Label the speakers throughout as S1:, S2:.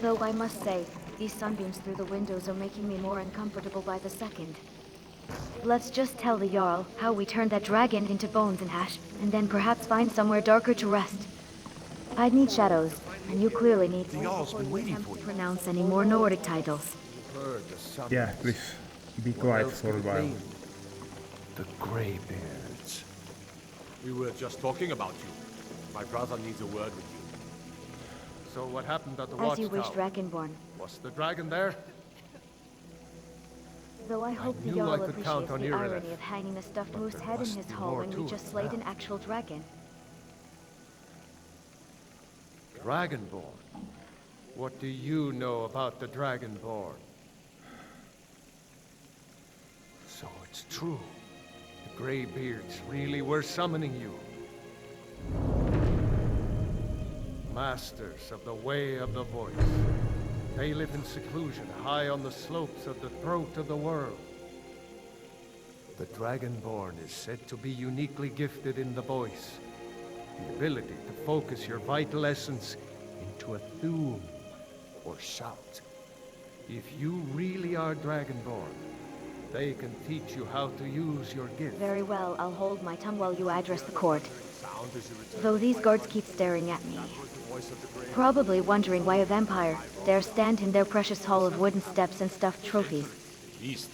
S1: Though I must say, these sunbeams through the windows are making me more uncomfortable by the second. Let's just tell the Jarl how we turned that dragon into bones and ash, and then perhaps find somewhere darker to rest. I'd need shadows, and you clearly need
S2: The
S1: sleep
S2: Jarl's
S1: before
S2: been
S1: you
S2: waiting
S1: attempt
S2: for
S1: to
S2: you.
S1: pronounce any more Nordic titles.
S2: Heard the summons.
S3: Yeah, please be
S2: What
S3: quiet
S2: else
S3: for a
S2: could it
S3: while.
S2: mean? The Greybeards.
S4: We were just talking about you. My brother needs a word with you. So what happened at the
S1: As you wish,
S4: watchtower?
S1: Dragonborn.
S4: Was the dragon there?
S1: Though I hope the
S4: knew I
S1: Jarl
S4: could count
S1: appreciates
S4: on
S1: the
S4: your
S1: irony
S4: relief.
S1: of hanging a stuffed
S2: But
S1: moose
S2: there
S1: head in
S2: must
S1: his
S2: be
S1: hall
S2: more
S1: when
S2: to
S1: we
S2: it
S1: just
S2: than
S1: slayed
S2: that.
S1: an actual dragon.
S4: Dragonborn? What do you know about the Dragonborn? So it's true. The Greybeards really were summoning you. Masters of the Way of the Voice. They live in seclusion, high on the slopes of the throat of the world. The Dragonborn is said to be uniquely gifted in the voice. The ability to focus your vital essence into a thum, or shout. If you really are Dragonborn, they can teach you how to use your gift.
S1: Very well, I'll hold my tongue while you address the court.
S4: Sound as you return.
S1: Though these guards keep staring at me.
S4: Was the voice of the Grey.
S1: Probably wondering why a vampire dare stand in their precious hall of wooden steps and stuffed trophies.
S5: Beast.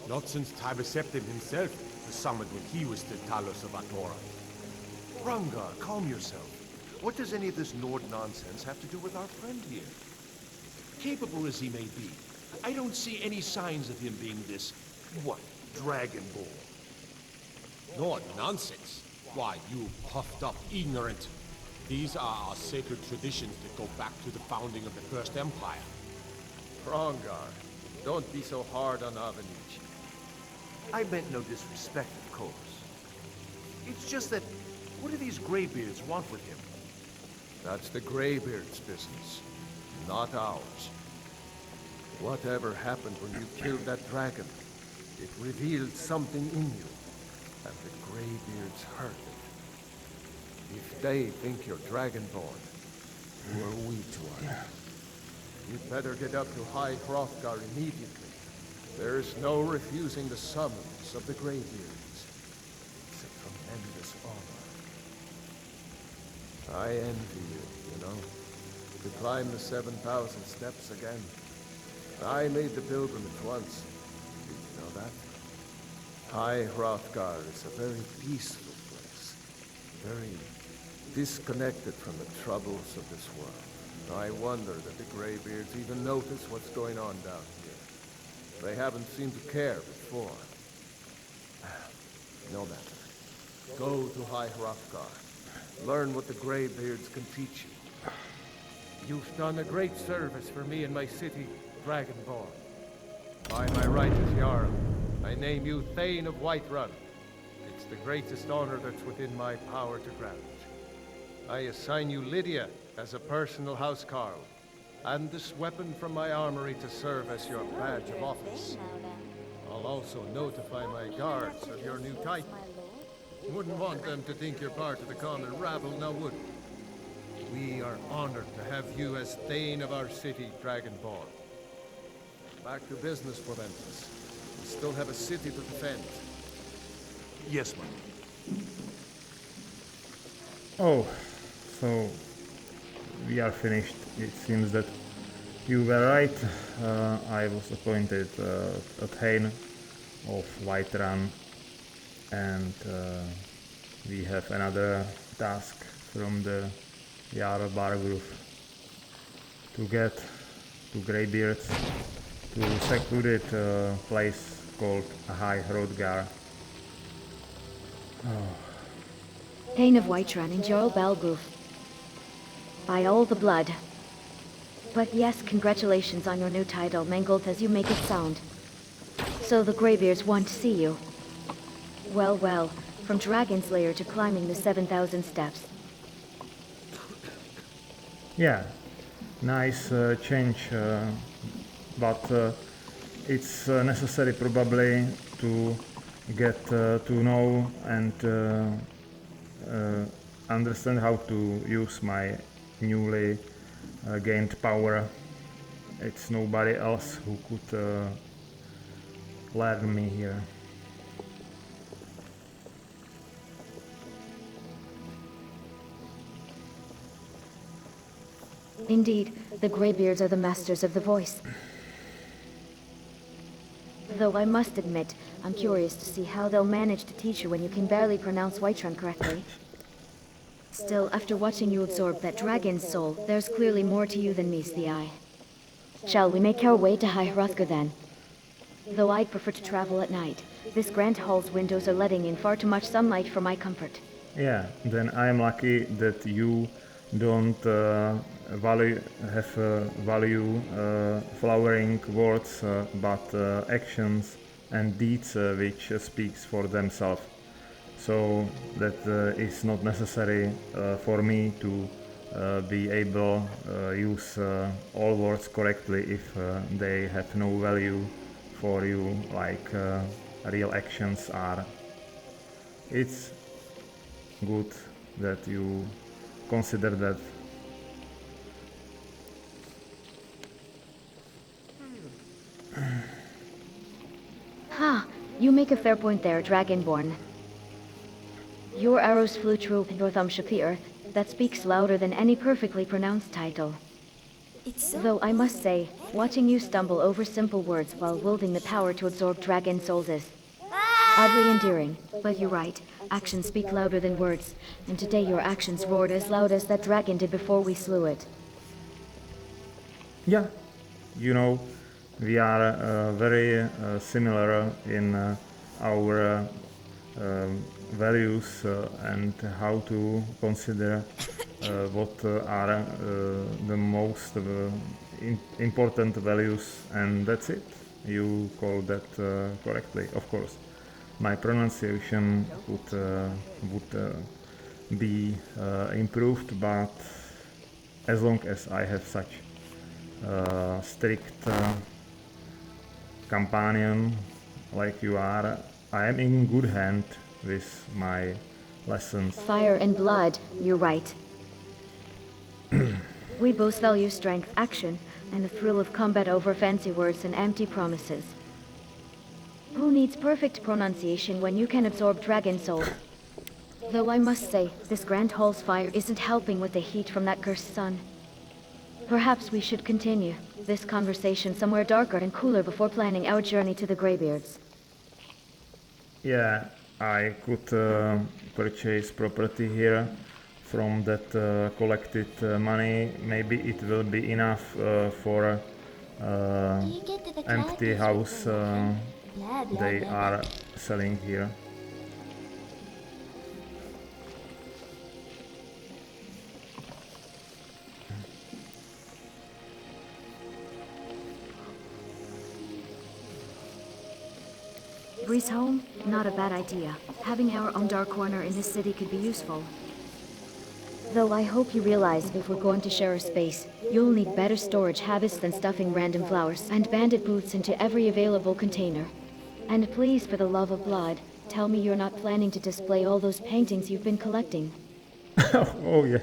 S5: Not since Tiberseptim himself was summoned when he was the Talos of Atora.
S2: Rungar, calm yourself. What does any of this Nord nonsense have to do with our friend here? Capable as he may be, I don't see any signs of him being this, what, Dragonborn.
S5: Nord nonsense. Why, you puffed up ignorant. These are our sacred traditions that go back to the founding of the First Empire.
S4: Rongar, don't be so hard on Avenici.
S2: I meant no disrespect, of course. It's just that, what do these Greybeards want with him?
S4: That's the Greybeard's business, not ours. Whatever happened when you killed that dragon, it revealed something in you, and the Greybeards heard it. If they think you're Dragonborn, who are we to argue? You'd better get up to High Hrothgar immediately. There's no refusing the summons of the Greybeards. It's a tremendous honor. I envy you know, to climb the 7,000 steps again. I made the pilgrimage once. Did you know that? High Hrothgar is a very peaceful place. Very disconnected from the troubles of this world. I wonder that the Greybeards even notice what's going on down here. They haven't seemed to care before. No matter. Go to High Hrothgar. Learn what the Greybeards can teach you. You've done a great service for me and my city, Dragonborn. By my right as Jarl, I name you Thane of Whiterun. It's the greatest honor that's within my power to grant. I assign you Lydia as a personal housecarl, and this weapon from my armory to serve as your badge of office. I'll also notify my guards of your new title. Wouldn't want them to think you're part of the common rabble, now would we? We are honored to have you as Thane of our city, Dragonborn. Back to business, Proventus. We still have a city to defend.
S2: Yes, my
S3: Oh, so we are finished. It seems that you were right. I was appointed a Thane of Whiterun, and we have another task from the Jarl Bargruf to get to Greybeards to a secluded place called High Hrothgar.
S1: Thane of Whiterun and Jarl Balgruf. By all the blood. But yes, congratulations on your new title, mangled as you make it sound. So the Greybeards want to see you. Well, well, from Dragon's Lair to climbing the 7,000 steps.
S3: Yeah, nice change, but it's necessary probably to get to know and understand how to use my newly gained power it's nobody else who could learn me here.
S1: Indeed, the Greybeards are the masters of the voice. Though I must admit, I'm curious to see how they'll manage to teach you when you can barely pronounce Whiterun correctly. Still, after watching you absorb that dragon's soul, there's clearly more to you than meets the eye. Shall we make our way to High Hrothgar then? Though I'd prefer to travel at night, this grand hall's windows are letting in far too much sunlight for my comfort.
S3: Yeah, then I am lucky that you don't value flowering words, but actions and deeds which speaks for themselves. So that is not necessary for me to be able use all words correctly if they have no value for you, like real actions are. It's good that you consider that.
S1: Ha! You make a fair point there, Dragonborn. Your arrows flew true, Northumbria the earth. That speaks louder than any perfectly pronounced title. Though I must say, watching you stumble over simple words while wielding the power to absorb dragon souls is oddly endearing. But you're right, actions speak louder than words, and today your actions roared as loud as that dragon did before we slew it.
S3: Yeah, you know, we are very similar in our values and how to consider what are the most important values, and that's it. You call that correctly, of course. My pronunciation would be improved, but as long as I have such strict companion like you are, I am in good hand with my lessons.
S1: Fire and blood, you're right. We both value strength, action, and the thrill of combat over fancy words and empty promises. Who needs perfect pronunciation when you can absorb dragon soul? Though I must say, this Grand Hall's fire isn't helping with the heat from that cursed sun. Perhaps we should continue this conversation somewhere darker and cooler before planning our journey to the Greybeards.
S3: Yeah, I could purchase property here from that collected money. Maybe it will be enough for empty house they are selling here.
S1: Breeze home? Not a bad idea. Having our own dark corner in this city could be useful. Though I hope you realize if we're going to share a space, you'll need better storage habits than stuffing random flowers and bandit boots into every available container. And please, for the love of blood, tell me you're not planning to display all those paintings you've been collecting.
S3: Oh yeah.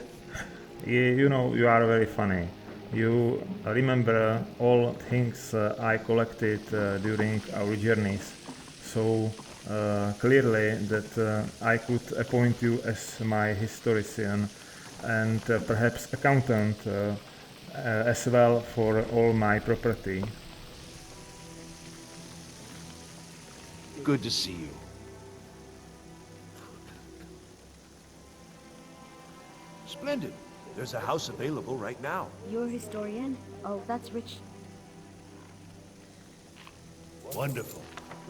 S3: You know, you are very funny. You remember all things I collected during our journeys. So clearly that I could appoint you as my historian and perhaps accountant as well for all my property.
S2: Good to see you. Splendid. There's a house available right now.
S1: You're a historian? Oh, that's rich.
S2: Wonderful.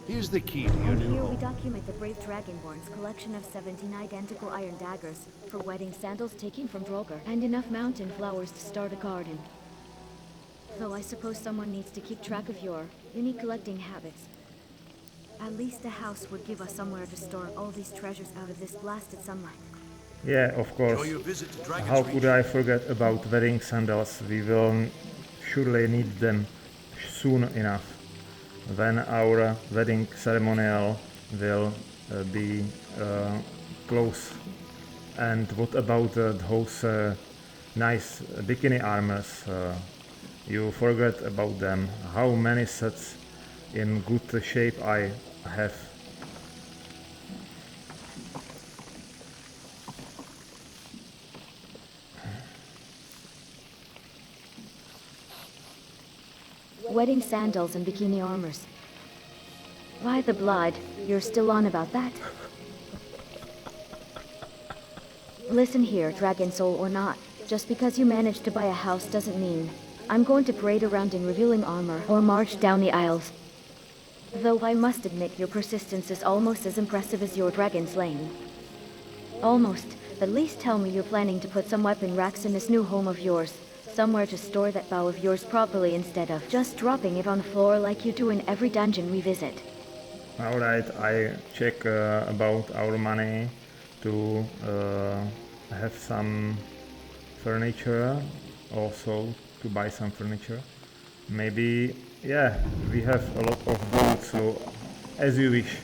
S2: Here's the key to your
S1: And
S2: new
S1: here we
S2: home.
S1: document the brave Dragonborn's collection of 17 identical iron daggers for wedding sandals taken from Droger, and enough mountain flowers to start a garden. Though I suppose someone needs to keep track of your unique collecting habits. At least a house would give us somewhere to store all these treasures out of this blasted sunlight.
S3: Yeah, of
S2: Enjoy
S3: course.
S2: your visit to Dragon's
S3: How
S2: Reach.
S3: could I forget about wedding sandals? We will surely need them soon enough when our wedding ceremonial will be close. And what about those nice bikini armors? You forget about them. How many sets in good shape I have.
S1: Wedding sandals and bikini armors. Why the blood? You're still on about that? Listen here, dragon soul or not. Just because you managed to buy a house doesn't mean I'm going to parade around in revealing armor or march down the aisles. Though I must admit your persistence is almost as impressive as your dragon slaying. Almost. At least tell me you're planning to put some weapon racks in this new home of yours. Somewhere to store that bow of yours properly instead of just dropping it on the floor like you do in every dungeon we visit.
S3: Alright, I check about our money to have some furniture, also to buy some furniture. Maybe, yeah, we have a lot of gold, so as you wish.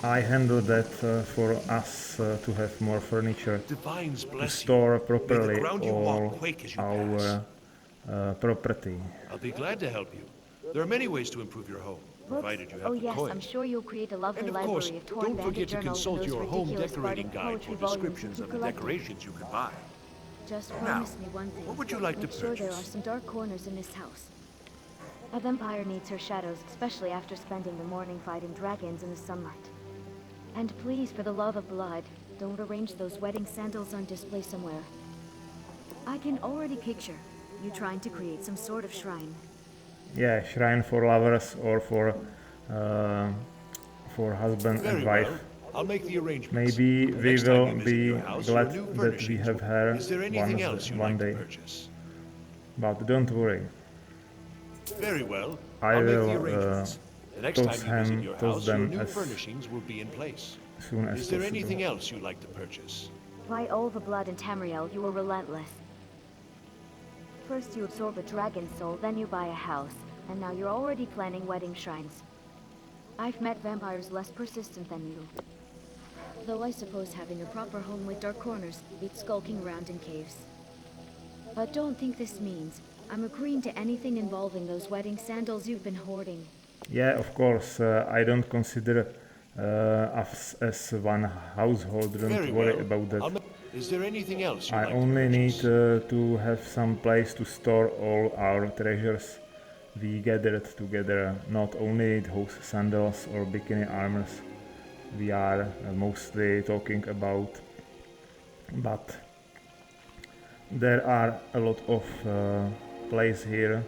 S3: I handle that for us to have more furniture,
S2: Divines
S3: to
S2: bless
S3: store
S2: you. May the
S3: properly
S2: ground you walk
S3: all
S2: quake as you
S3: our property.
S2: I'll be glad to help you. There are many ways to improve your home, provided you have
S1: Oh
S2: the
S1: yes,
S2: coin.
S1: I'm sure you'll create a lovely
S2: And of course,
S1: library of torn
S2: don't
S1: bandit
S2: forget to
S1: journals and
S2: consult
S1: those
S2: your home
S1: ridiculous
S2: decorating
S1: bardic
S2: guide for
S1: poetry volumes you
S2: descriptions
S1: keep
S2: of the
S1: collecting.
S2: decorations you can buy.
S1: Just
S2: Now,
S1: promise me one thing.
S2: what would you like to
S1: Make sure there are
S2: purchase?
S1: some dark corners in this house. A vampire needs her shadows, especially after spending the morning fighting dragons in the sunlight. And please, for the love of blood, don't arrange those wedding sandals on display somewhere. I can already picture you trying to create some sort of shrine.
S3: Yeah, shrine for lovers or for husband and
S2: Very
S3: wife.
S2: well. I'll make the arrangements.
S3: Maybe
S2: The
S3: we
S2: next time
S3: will
S2: you visit
S3: be
S2: your house,
S3: glad
S2: your new
S3: that we
S2: furnishings
S3: have
S2: will-
S3: her
S2: Is there anything else you'd
S3: one
S2: like to
S3: day.
S2: purchase?
S3: But don't worry,
S2: Very well.
S3: I
S2: I'll make the
S3: will
S2: arrangements. The next time you visit your
S3: toss
S2: house, your
S3: them
S2: new
S3: as
S2: furnishings will be in place.
S3: soon as
S2: Is there
S3: possible.
S2: anything else you'd like to purchase?
S1: By all the blood in Tamriel, you were relentless. First you absorb a dragon soul, then you buy a house, and now you're already planning wedding shrines. I've met vampires less persistent than you. Though I suppose having a proper home with dark corners beats skulking around in caves. But don't think this means I'm agreeing to anything involving those wedding sandals you've been hoarding.
S3: Yeah, of course, I don't consider us as one household, don't
S2: Very
S3: worry
S2: well.
S3: about that.
S2: Is there anything else you'd
S3: I
S2: like
S3: only
S2: to
S3: need
S2: purchase?
S3: to have some place to store all our treasures we gathered together, not only those sandals or bikini armors we are mostly talking about, but there are a lot of place here,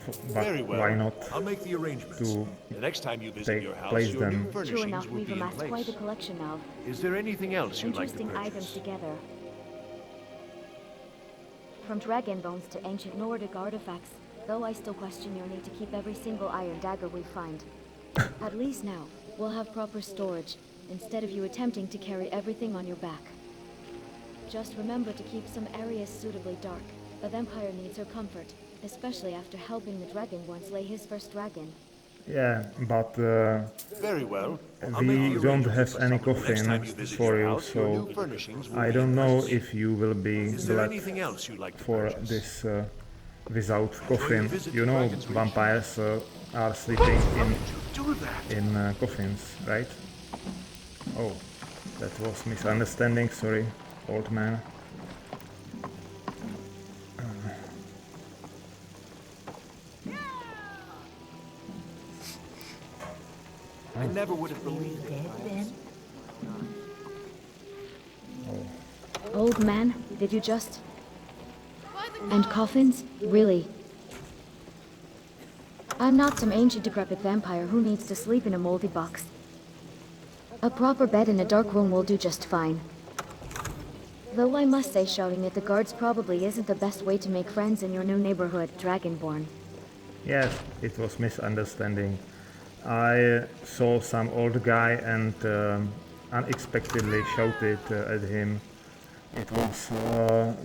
S3: but
S2: Very well.
S3: why not
S2: I'll make the arrangements.
S3: to
S2: The next time you visit
S3: take
S2: your house,
S3: place
S2: your
S3: them.
S2: new
S1: True
S2: furnishings
S1: enough,
S2: will
S1: we've
S2: be in
S1: amassed quite a
S2: place.
S1: collection of
S2: Is there anything else you'd like to
S1: interesting items
S2: purchase?
S1: together. From dragon bones to ancient Nordic artifacts, though I still question your need to keep every single iron dagger we find. At least now, we'll have proper storage, instead of you attempting to carry everything on your back. Just remember to keep some areas suitably dark. A vampire needs her comfort, especially after helping the dragonborn slay his first dragon.
S3: Yeah, but
S2: Very well. I'll make
S3: we
S2: the
S3: don't
S2: arrangements.
S3: have any
S2: The next
S3: coffin
S2: time you visit
S3: for
S2: your
S3: you,
S2: house, your new
S3: so
S2: furnishings will
S3: I
S2: be
S3: don't
S2: in
S3: know
S2: place.
S3: if you will be
S2: Is there
S3: glad
S2: anything else you'd like to
S3: for
S2: purchase?
S3: this without
S2: Enjoy
S3: coffin.
S2: your visit
S3: You
S2: to
S3: know,
S2: Dragon's Reach.
S3: vampires are sleeping
S2: How did you do that?
S3: in coffins, right? Oh, that was misunderstanding. Sorry, old man.
S2: I never would have believed it.
S1: Old man, did you just... And coffins? Really? I'm not some ancient decrepit vampire who needs to sleep in a moldy box. A proper bed in a dark room will do just fine. Though I must say shouting at the guards probably isn't the best way to make friends in your new neighborhood, Dragonborn.
S3: Yes, it was misunderstanding. I saw some old guy and unexpectedly shouted at him. It was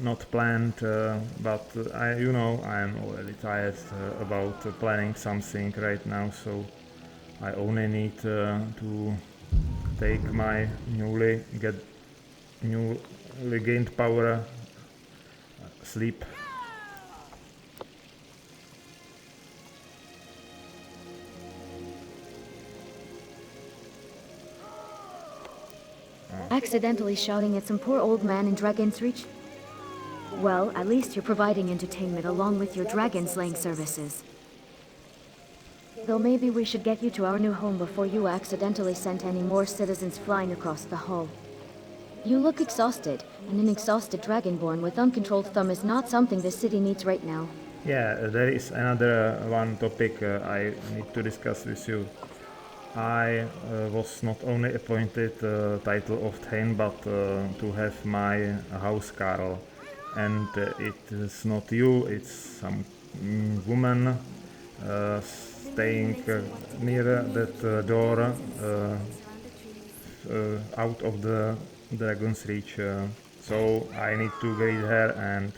S3: not planned, but you know, I'm already tired about planning something right now, so I only need to take my newly gained power, sleep.
S1: Accidentally shouting at some poor old man in Dragon's Reach? Well, at least you're providing entertainment along with your dragon slaying services. Though maybe we should get you to our new home before you accidentally sent any more citizens flying across the hall. You look exhausted, and an exhausted dragonborn with uncontrolled thumb is not something this city needs right now.
S3: Yeah, there is another one topic I need to discuss with you. I was not only appointed title of Thane, but to have my house Carl. And it is not you, it's some woman staying near that door out of the Dragon's Reach. So I need to greet her and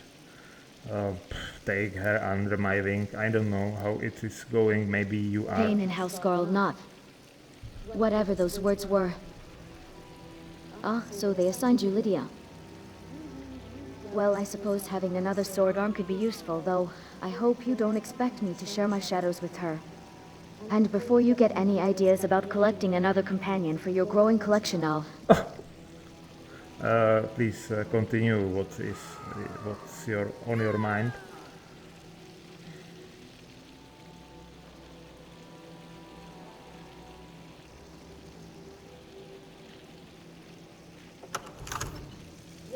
S3: take her under my wing. I don't know how it is going. Maybe you are.
S1: Thane and Housecarl not. Whatever those words were. Ah, so they assigned you Lydia. Well, I suppose having another sword arm could be useful, though I hope you don't expect me to share my shadows with her. And before you get any ideas about collecting another companion for your growing collection of...
S3: Please continue. What's on your mind?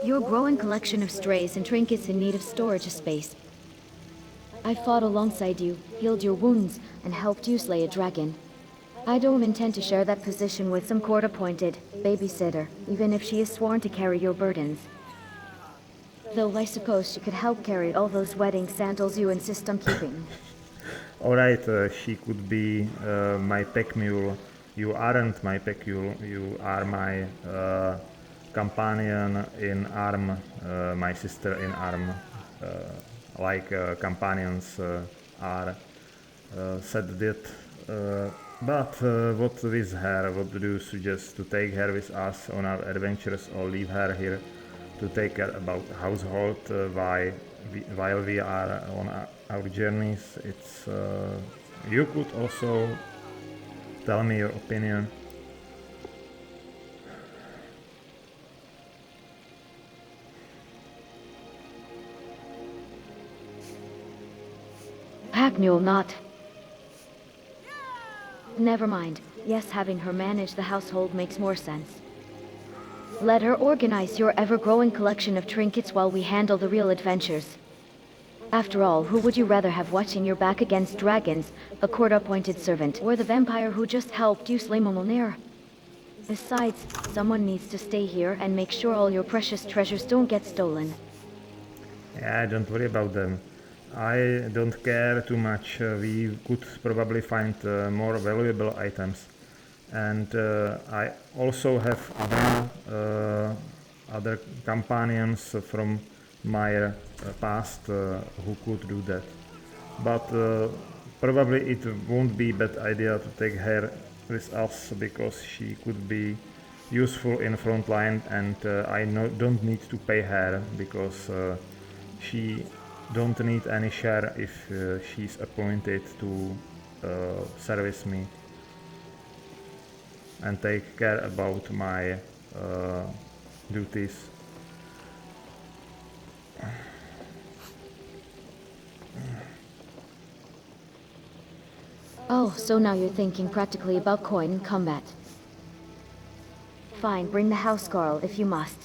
S1: Your growing collection of strays and trinkets in need of storage space. I fought alongside you, healed your wounds, and helped you slay a dragon. I don't intend to share that position with some court-appointed babysitter, even if she is sworn to carry your burdens. Though I suppose she could help carry all those wedding sandals you insist on keeping.
S3: Alright, she could be my pack mule. You aren't my pack mule, you are my companion in arm, my sister in arm, like companions are said that. But what with her? What do you suggest? To take her with us on our adventures or leave her here to take care about household while we are on our journeys? It's you could also tell me your opinion.
S1: Pack mule not. Never mind. Yes, having her manage the household makes more sense. Let her organize your ever-growing collection of trinkets while we handle the real adventures. After all, who would you rather have watching your back against dragons, a court-appointed servant, or the vampire who just helped you slay Momolnir? Besides, someone needs to stay here and make sure all your precious treasures don't get stolen.
S3: Yeah, don't worry about them. I don't care too much. We could probably find more valuable items. And I also have other companions from my past who could do that. But probably it won't be a bad idea to take her with us because she could be useful in front line, and don't need to pay her because she don't need any share if she's appointed to service me and take care about my duties.
S1: Oh, so now you're thinking practically about coin and combat. Fine, bring the house girl if you must.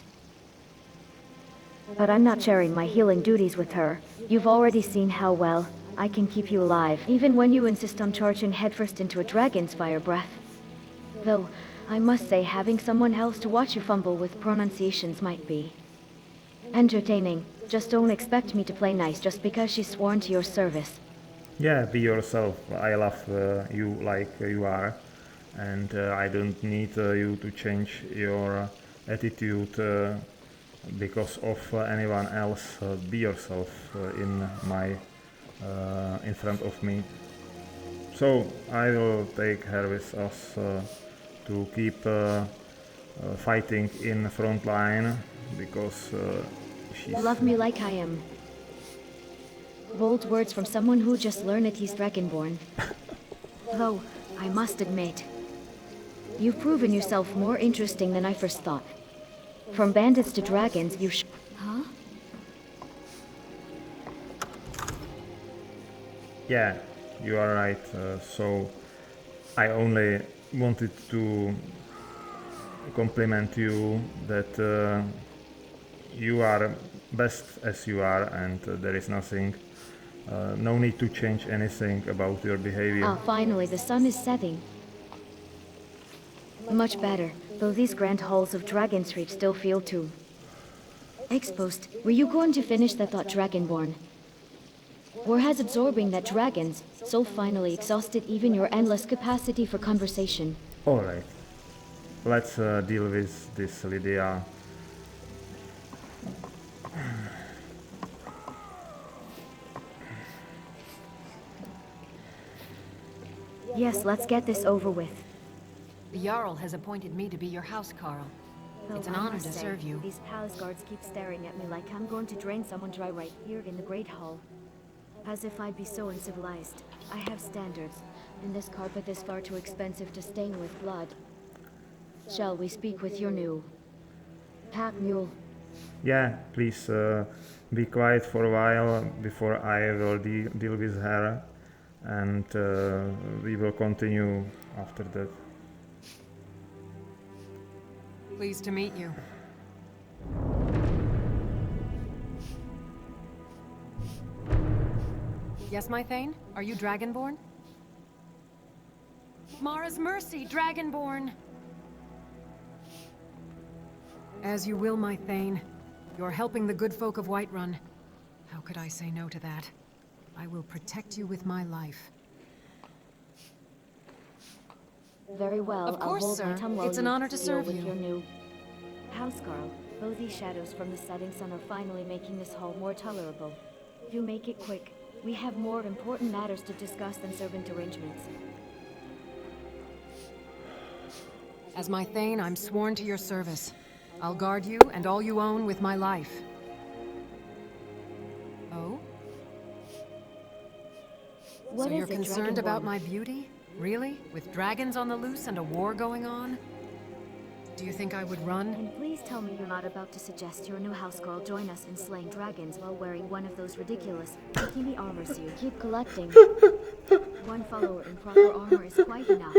S1: But I'm not sharing my healing duties with her. You've already seen how well I can keep you alive, even when you insist on charging headfirst into a dragon's fire breath. Though, I must say having someone else to watch you fumble with pronunciations might be entertaining. Just don't expect me to play nice just because she's sworn to your service.
S3: Yeah, be yourself. I love you like you are, and I don't need you to change your attitude because of anyone else. Be yourself in front of me. So I will take her with us to keep fighting in the front line because she's...
S1: Love me like I am. Bold words from someone who just learned that he's dragonborn. Though, I must admit, you've proven yourself more interesting than I first thought. From bandits to dragons, you Huh?
S3: Yeah, you are right. So I only wanted to compliment you that you are best as you are, and there is nothing, no need to change anything about your behavior.
S1: Ah, finally, the sun is setting. Much better, though these grand halls of Dragon's Reach still feel too exposed. Were you going to finish that thought, Dragonborn? Or has absorbing that dragon's soul finally exhausted even your endless capacity for conversation?
S3: Alright, let's deal with this, Lydia.
S1: Yes, let's get this over with.
S6: The jarl has appointed me to be your house, Carl. It's an
S1: Though I
S6: honor
S1: must
S6: to
S1: say,
S6: serve you.
S1: These palace guards keep staring at me like I'm going to drain someone dry right here in the Great Hall. As if I'd be so uncivilized. I have standards, and this carpet is far too expensive to stain with blood. Shall we speak with your new pack mule?
S3: Yeah, please be quiet for a while before I will deal with her, and we will continue after that.
S6: Pleased to meet you. Yes, my Thane? Are you Dragonborn? Mara's mercy, Dragonborn! As you will, my Thane. You're helping the good folk of Whiterun. How could I say no to that? I will protect you with my life.
S1: Very well,
S6: Of course,
S1: I'll hold
S6: sir.
S1: my tongue while
S6: It's an
S1: you
S6: honor to
S1: deal
S6: serve
S1: with
S6: you.
S1: your new housecarl. Though these shadows from the setting sun are finally making this hall more tolerable. Do make it quick. We have more important matters to discuss than servant arrangements.
S6: As my Thane, I'm sworn to your service. I'll guard you and all you own with my life. Oh?
S1: What
S6: So
S1: is
S6: you're
S1: it,
S6: concerned about
S1: Dragonborn?
S6: my beauty? Really? With dragons on the loose and a war going on? Do you think I would run?
S1: And please tell me you're not about to suggest your new housecarl join us in slaying dragons while wearing one of those ridiculous bikini armors you keep collecting. One follower in proper armor is quite enough.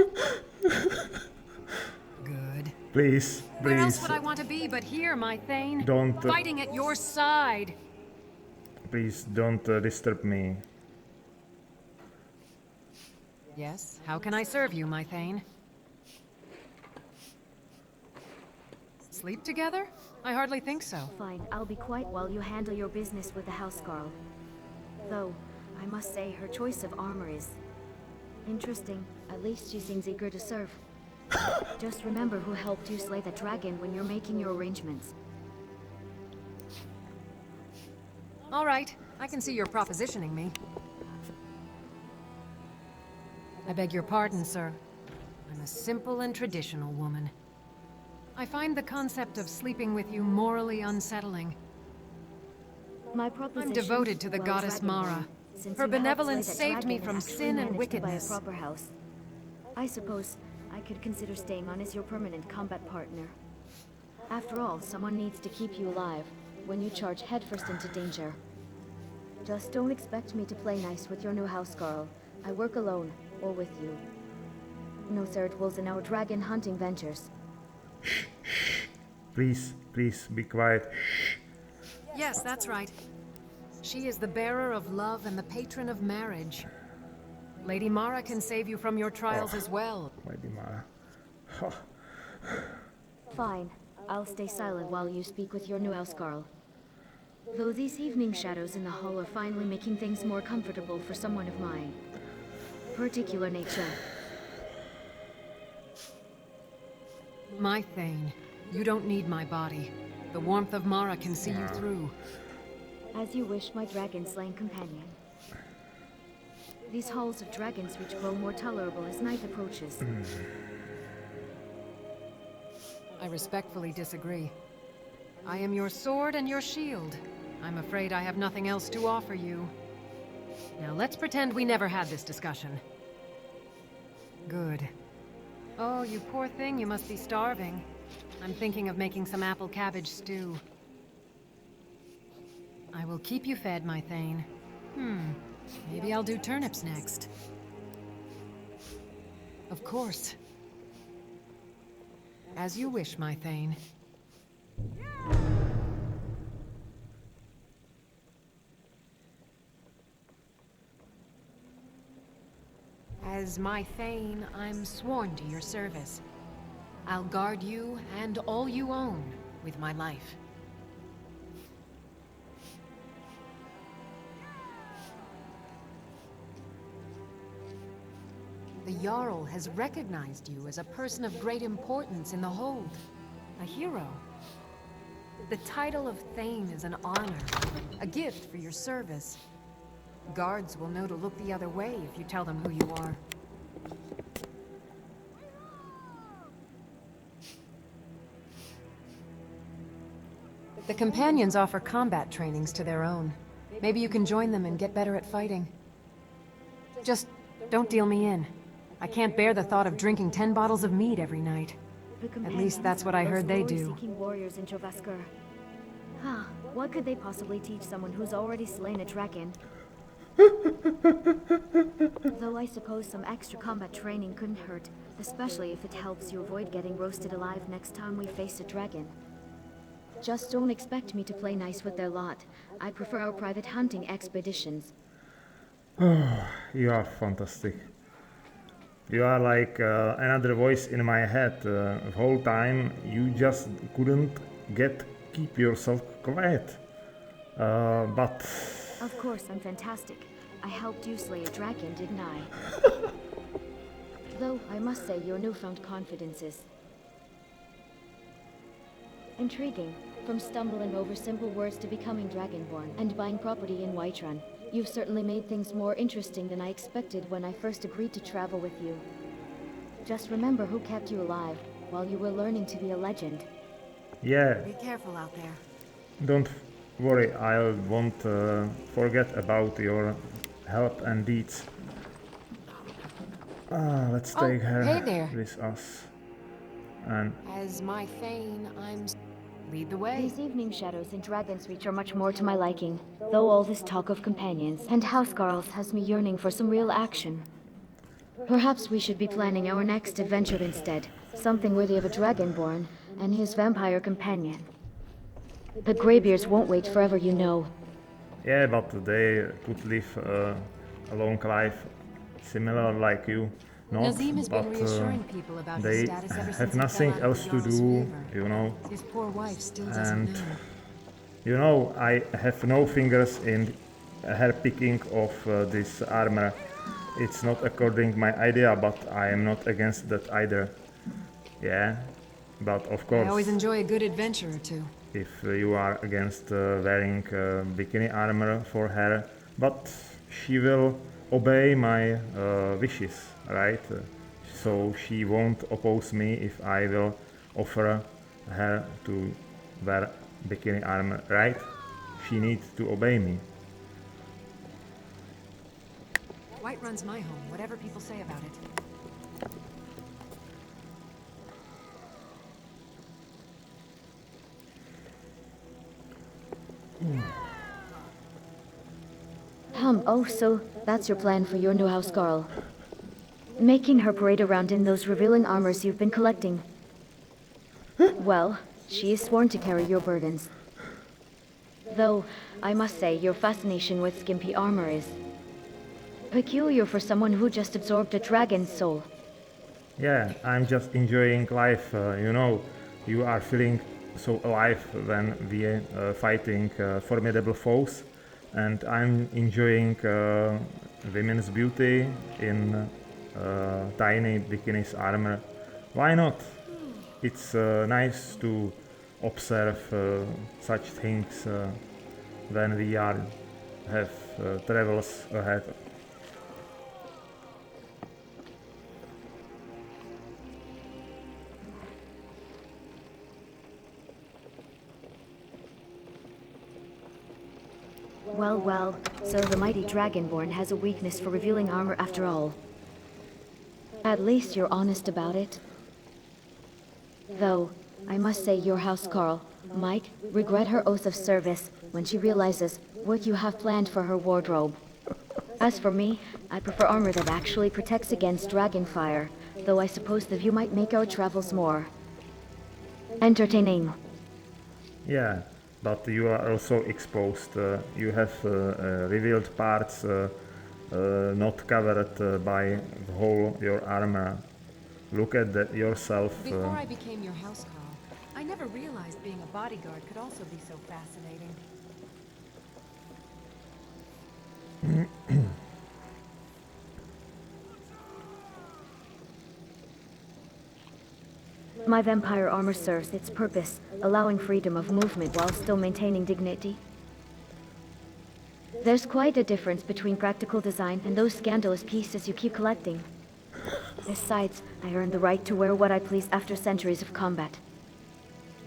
S6: Good.
S3: Please,
S6: Where else
S3: please,
S6: would I want to be but here, my Thane?
S3: don't,
S6: Fighting at your side.
S3: please don't disturb me.
S6: Yes, how can I serve you, my Thane? Sleep together? I hardly think so.
S1: Fine, I'll be quiet while you handle your business with the housecarl. Though, I must say her choice of armor is interesting. At least she seems eager to serve. Just remember who helped you slay the dragon when you're making your arrangements.
S6: All right, I can see you're propositioning me. I beg your pardon, sir. I'm a simple and traditional woman. I find the concept of sleeping with you morally unsettling.
S1: My proposition,
S6: I'm devoted to the
S1: well,
S6: goddess
S1: Dragonborn,
S6: Mara.
S1: since
S6: Her
S1: you helped
S6: benevolence
S1: slay that
S6: saved me
S1: dragon
S6: from
S1: and actually
S6: sin and
S1: managed to buy a
S6: wickedness.
S1: proper house. I suppose I could consider staying on as your permanent combat partner. After all, someone needs to keep you alive when you charge headfirst into danger. Just don't expect me to play nice with your new housecarl. I work alone, or with you. No third wolves in our dragon hunting ventures.
S3: Please, please be quiet.
S6: Yes, that's right. She is the bearer of love and the patron of marriage. Lady Mara can save you from your trials as well.
S3: Lady Mara.
S1: Fine. I'll stay silent while you speak with your new housecarl. Though these evening shadows in the hall are finally making things more comfortable for someone of my particular nature.
S6: My Thane, you don't need my body. The warmth of Mara can see you through.
S1: As you wish, my dragon-slaying companion. These halls of Dragon's Reach grow more tolerable as night approaches.
S6: I respectfully disagree. I am your sword and your shield. I'm afraid I have nothing else to offer you. Now let's pretend we never had this discussion. Good. Oh, you poor thing, you must be starving. I'm thinking of making some apple cabbage stew. I will keep you fed, my Thane. Maybe I'll do turnips next. Of course. As you wish, my Thane. As my Thane, I'm sworn to your service. I'll guard you and all you own with my life. The jarl has recognized you as a person of great importance in the Hold. A hero. The title of Thane is an honor, a gift for your service. Guards will know to look the other way if you tell them who you are. The companions offer combat trainings to their own. Maybe you can join them and get better at fighting. Just don't deal me in. I can't bear the thought of drinking 10 bottles of mead every night. At least that's what I heard they do.
S1: Seeking warriors in Jovaskar. Huh, what could they possibly teach someone who's already slain a dragon? Though I suppose some extra combat training couldn't hurt, especially if it helps you avoid getting roasted alive next time we face a dragon. Just don't expect me to play nice with their lot. I prefer our private hunting expeditions.
S3: You are fantastic. You are like another voice in my head. The whole time you just couldn't keep yourself quiet. But...
S1: Of course, I'm fantastic. I helped you slay a dragon, didn't I? Though, I must say, your newfound confidence is intriguing. From stumbling over simple words to becoming Dragonborn and buying property in Whiterun, you've certainly made things more interesting than I expected when I first agreed to travel with you. Just remember who kept you alive while you were learning to be a legend.
S3: Yeah.
S6: Be careful out there.
S3: Don't worry, I won't forget about your help and deeds. Let's take her
S6: hey there.
S3: with us. And
S6: As my Thane, I'm... Lead the way.
S1: These evening shadows in Dragon's Reach are much more to my liking, though all this talk of companions and housecarls has me yearning for some real action. Perhaps we should be planning our next adventure instead, something worthy of a Dragonborn and his vampire companion. The Greybeards won't wait forever, you know.
S3: yeah, but they could live a long life, similar like you. Not,
S6: Nazim has
S3: but
S6: been reassuring people about his
S3: they
S6: status ever
S3: have
S6: since he
S3: nothing
S6: fell out
S3: else
S6: of
S3: to
S6: the Jarl's
S3: do,
S6: favor.
S3: you know.
S6: His poor wife still doesn't
S3: And
S6: know.
S3: you know, I have no fingers in hair picking of this armor. It's not according my idea, but I am not against that either. Yeah, but of
S6: I always
S3: course,
S6: enjoy a good adventure or two.
S3: if you are against wearing bikini armor for her, but she will obey my wishes, right? So she won't oppose me if I will offer her to wear bikini armor, right? She needs to obey me.
S6: Whiterun's my home, whatever people say about it.
S1: Oh, so that's your plan for your new housecarl. Making her parade around in those revealing armors you've been collecting. Well, she is sworn to carry your burdens. Though, I must say, your fascination with skimpy armor is peculiar for someone who just absorbed a dragon's soul.
S3: Yeah, I'm just enjoying life, you know. You are feeling so alive when we are fighting formidable foes, and I'm enjoying women's beauty in tiny bikinis armor. Why not? It's nice to observe such things when we have travels ahead.
S1: Well, well, so the mighty Dragonborn has a weakness for revealing armor after all. At least you're honest about it. Though, I must say your house, Carl, might regret her oath of service when she realizes what you have planned for her wardrobe. As for me, I prefer armor that actually protects against dragon fire, though I suppose the view might make our travels more entertaining.
S3: Yeah, but you are also exposed. You have revealed parts not covered by the whole your armor. Look at that yourself.
S6: Before I became your housecarl, I never realized being a bodyguard could also be so fascinating.
S1: My vampire armor serves its purpose, allowing freedom of movement while still maintaining dignity. There's quite a difference between practical design and those scandalous pieces you keep collecting. Besides, I earned the right to wear what I please after centuries of combat.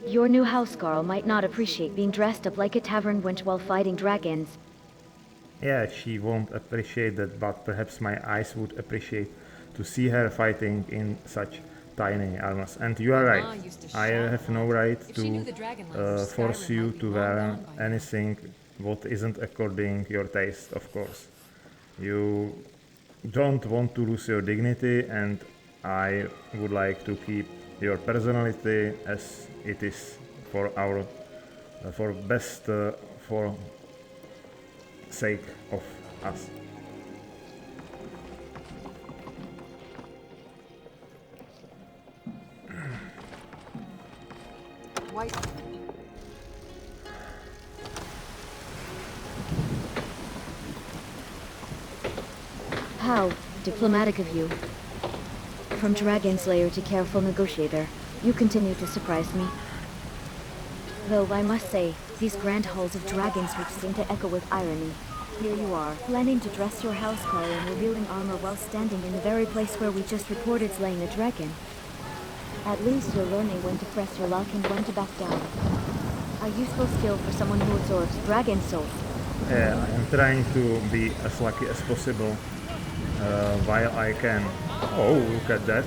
S1: Your new housecarl might not appreciate being dressed up like a tavern wench while fighting dragons.
S3: Yeah, she won't appreciate that, but perhaps my eyes would appreciate to see her fighting in such tiny armors. And you are
S6: My
S3: right.
S6: ma used to
S3: I
S6: shout
S3: have
S6: a
S3: no
S6: lot.
S3: right
S6: If she knew the
S3: to
S6: dragon lands of
S3: force
S6: Skyrim
S3: you
S6: might be
S3: to
S6: long
S3: wear
S6: gone by now.
S3: anything what isn't according your taste, of course. You don't want to lose your dignity, and I would like to keep your personality as it is for our for best for sake of us.
S6: White.
S1: How diplomatic of you. From dragon slayer to careful negotiator, you continue to surprise me. Though I must say, these grand halls of Dragonsreach seem to echo with irony. Here you are, planning to dress your housecarl in revealing armor while standing in the very place where we just reported slaying a dragon. At least you're learning when to press your luck and when to back down. A useful skill for someone who absorbs dragon soul.
S3: I am trying to be as lucky as possible while I can. Oh, look at that.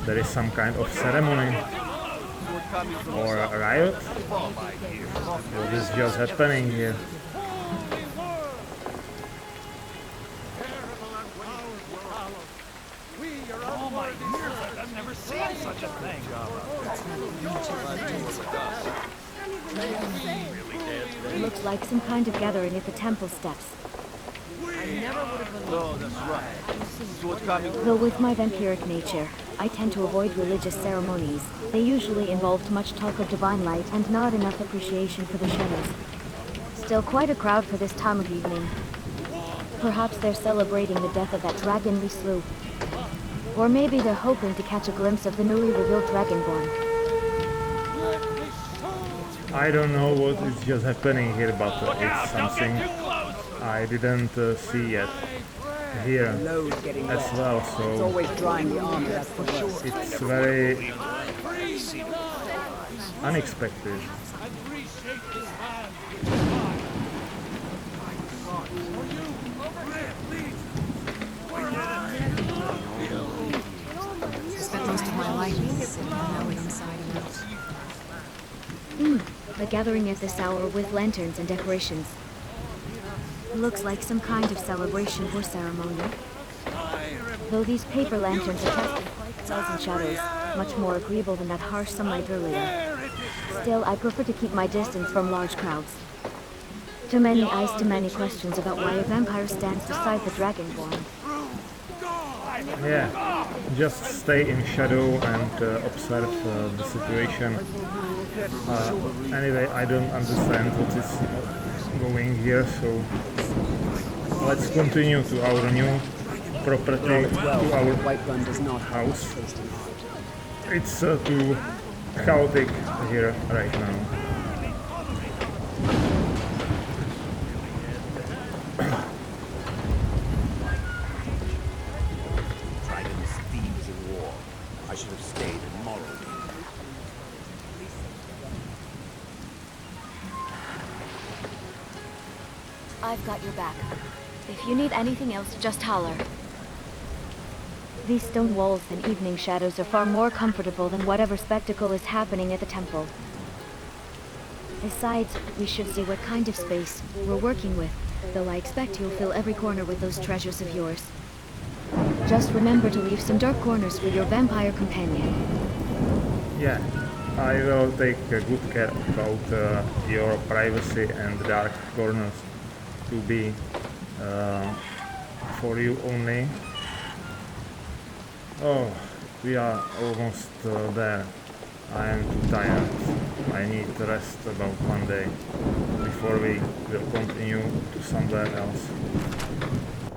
S3: There is some kind of ceremony or a riot. What is just happening here?
S7: Oh my years, I've never seen such a thing.
S1: Looks like some kind of gathering at the temple steps. Though with my vampiric nature, I tend to avoid religious ceremonies. They usually involved much talk of divine light and not enough appreciation for the shadows. Still quite a crowd for this time of evening. Perhaps they're celebrating the death of that dragon we slew. Or maybe they're hoping to catch a glimpse of the newly revealed Dragonborn.
S3: I don't know what is just happening here, but it's something I didn't see yet here as well, so
S8: Always drying the armor, that's the worst.
S3: it's very unexpected.
S6: Spent most of my life sitting and knowing inside and out.
S1: A gathering at this hour with lanterns and decorations. Looks like some kind of celebration or ceremony. Though these paper lanterns are casting quite cells and shadows, much more agreeable than that harsh sunlight earlier. Still, I prefer to keep my distance from large crowds. Too many eyes, too many questions about why a vampire stands beside the Dragonborn.
S3: Yeah, just stay in shadow and observe the situation. Anyway, I don't understand what is going here, so let's continue to our new property, to our
S8: Whiterun does not have
S3: house.
S8: taste in art.
S3: It's too chaotic here right now.
S7: Dragons, thieves, and war. I should have stayed in Morrowind.
S1: I've got your back. If you need anything else, just holler. These stone walls and evening shadows are far more comfortable than whatever spectacle is happening at the temple. Besides, we should see what kind of space we're working with, though I expect you'll fill every corner with those treasures of yours. Just remember to leave some dark corners for your vampire companion.
S3: Yeah, I will take good care about your privacy and dark corners to be for you only. Oh, we are almost there. I am too tired. I need to rest about one day before we will continue to somewhere else.